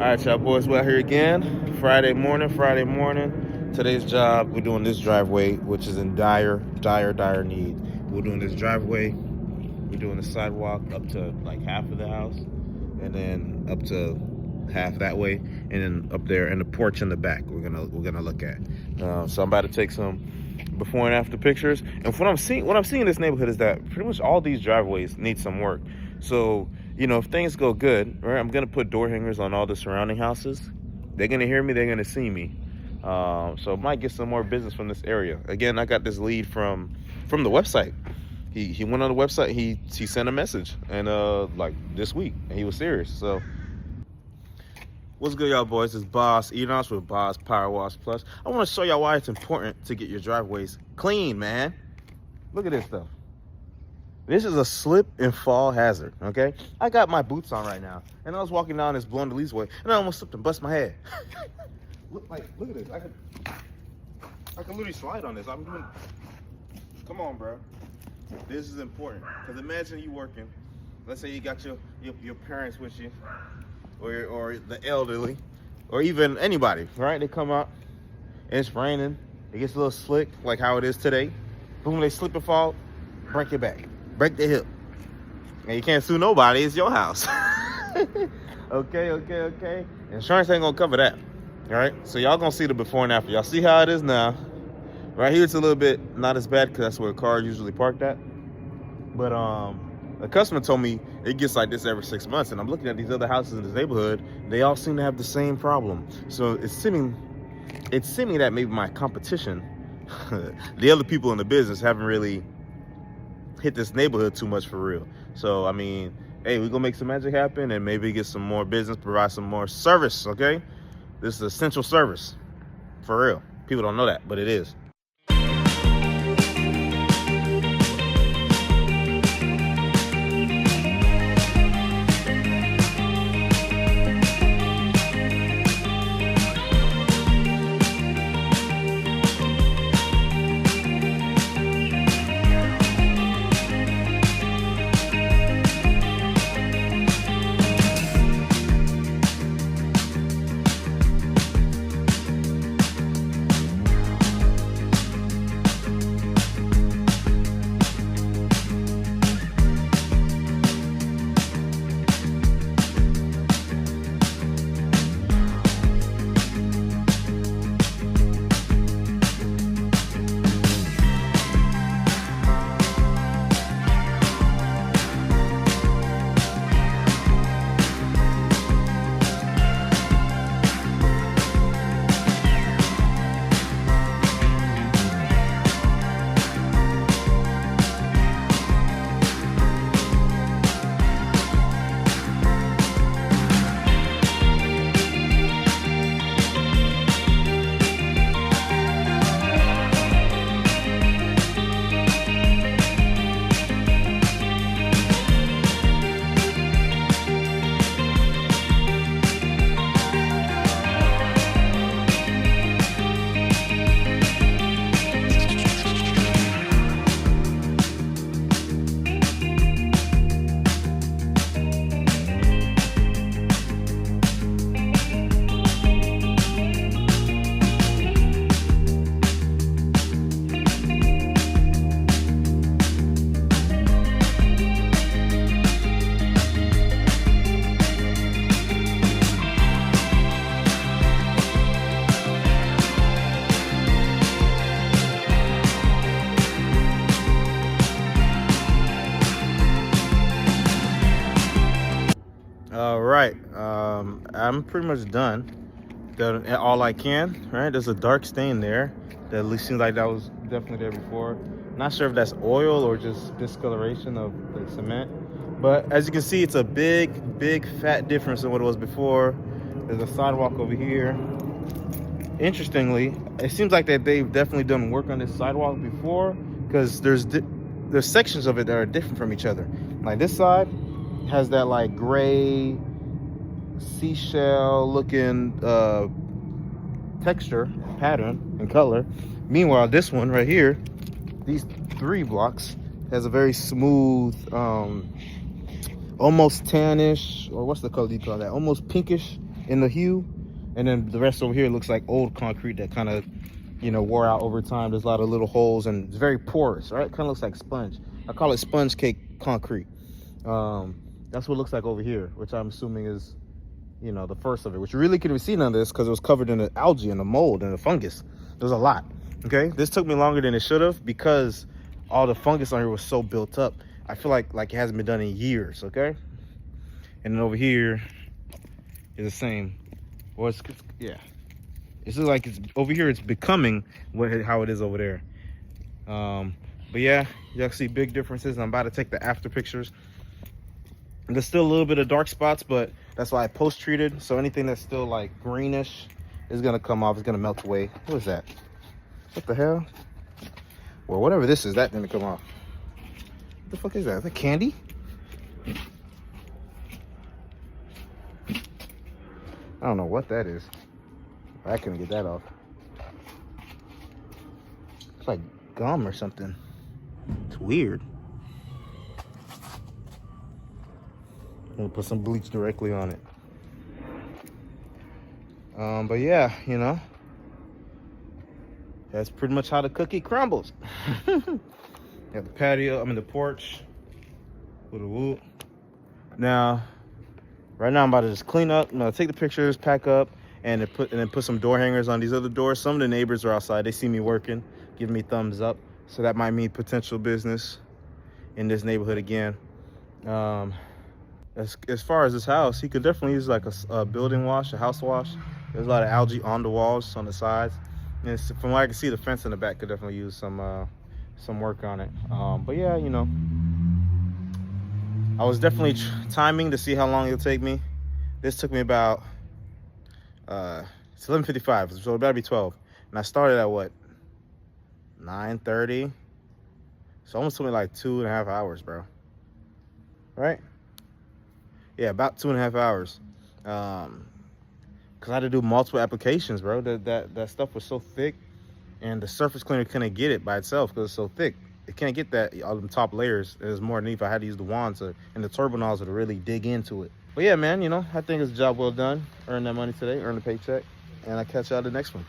All right, y'all boys, we're out here again. Friday morning. Today's job, we're doing this driveway, which is in dire need. We're doing this driveway. We're doing the sidewalk up to like half of the house, and then up to half that way, and then up there and the porch in the back. We're gonna look at. So I'm about to take some before and after pictures. And what I'm seeing in this neighborhood is that pretty much all these driveways need some work. So, you know, if things go good, right, I'm gonna put door hangers on all the surrounding houses. They're gonna hear me, they're gonna see me. So I might get some more business from this area. Again, I got this lead from the website. He went on the website, he sent a message, and like this week, and he was serious. So what's good, y'all boys? It's Boss Enos with Boss Power Wash Plus. I want to show y'all why it's important to get your driveways clean, man. Look at this stuff. This is a slip and fall hazard, okay? I got my boots on right now, and I was walking down this blowing the leaves way, and I almost slipped and bust my head. look at this. I can literally slide on this. Come on, bro. This is important, because imagine you working. Let's say you got your parents with you, or the elderly, or even anybody, right? They come out, and it's raining. It gets a little slick, like how it is today. Boom, they slip and fall, break your back. Break the hip, and you can't sue nobody. It's your house. Okay. Insurance ain't gonna cover that. All right, so y'all gonna see the before and after. Y'all see how it is now. Right here, it's a little bit not as bad because that's where a car usually parked at. But a customer told me it gets like this every 6 months, and I'm looking at these other houses in this neighborhood. They all seem to have the same problem. So it's seeming that maybe my competition, the other people in the business, haven't really hit this neighborhood too much for real. So I mean, hey, we're gonna make some magic happen and maybe get some more business, provide some more service. Okay, this is essential service for real. People don't know that, but it is. All right, I'm pretty much done all I can. Right, there's a dark stain there that at least seems like that was definitely there before. Not sure if that's oil or just discoloration of the cement, but as you can see, it's a big fat difference than what it was before. There's a sidewalk over here. Interestingly, it seems like that they've definitely done work on this sidewalk before, because there's sections of it that are different from each other. Like this side has that like gray seashell looking texture, pattern, and color. Meanwhile, this one right here, these 3 blocks, has a very smooth, almost tannish, or what's the color you call that? Almost pinkish in the hue, and then the rest over here looks like old concrete that kind of, you know, wore out over time. There's a lot of little holes and it's very porous, right? Kind of looks like sponge. I call it sponge cake concrete. That's what it looks like over here, which I'm assuming is, you know, the first of it, which you really couldn't see none of this because it was covered in the algae and the mold and the fungus. There's a lot. Okay, this took me longer than it should have because all the fungus on here was so built up. I feel like it hasn't been done in years. Okay, and then over here is the same. Well, yeah, it's just like it's over here. It's becoming how it is over there. But yeah, you can see big differences. I'm about to take the after pictures. There's still a little bit of dark spots, but that's why I post treated. So anything that's still like greenish is gonna come off. It's gonna melt away. What is that? What the hell? Well, whatever this is, that didn't come off. What the fuck is that? Is that candy? I don't know what that is. I couldn't get that off. It's like gum or something. It's weird. I'm gonna put some bleach directly on it. But yeah, you know, that's pretty much how the cookie crumbles. Got the patio, the porch. With a whoop. Now, right now I'm about to just clean up. I'm gonna take the pictures, pack up, and then put some door hangers on these other doors. Some of the neighbors are outside. They see me working, give me thumbs up. So that might mean potential business in this neighborhood again. As far as this house, he could definitely use like a building wash, a house wash. There's a lot of algae on the walls, on the sides. And from what I can see, the fence in the back could definitely use some work on it. But yeah, you know, I was definitely timing to see how long it'll take me. This took me about, it's 11:55, so it better be 12. And I started at what, 9:30? So almost took me like 2.5 hours, bro. Right? Yeah, about 2.5 hours. Cause I had to do multiple applications, bro. That stuff was so thick, and the surface cleaner couldn't get it by itself because it's so thick. It can't get that all them top layers. There's more underneath. I had to use the wand and the turbo nozzle to really dig into it. But yeah, man, you know, I think it's a job well done. Earn that money today, earn the paycheck, and I'll catch you out the next one.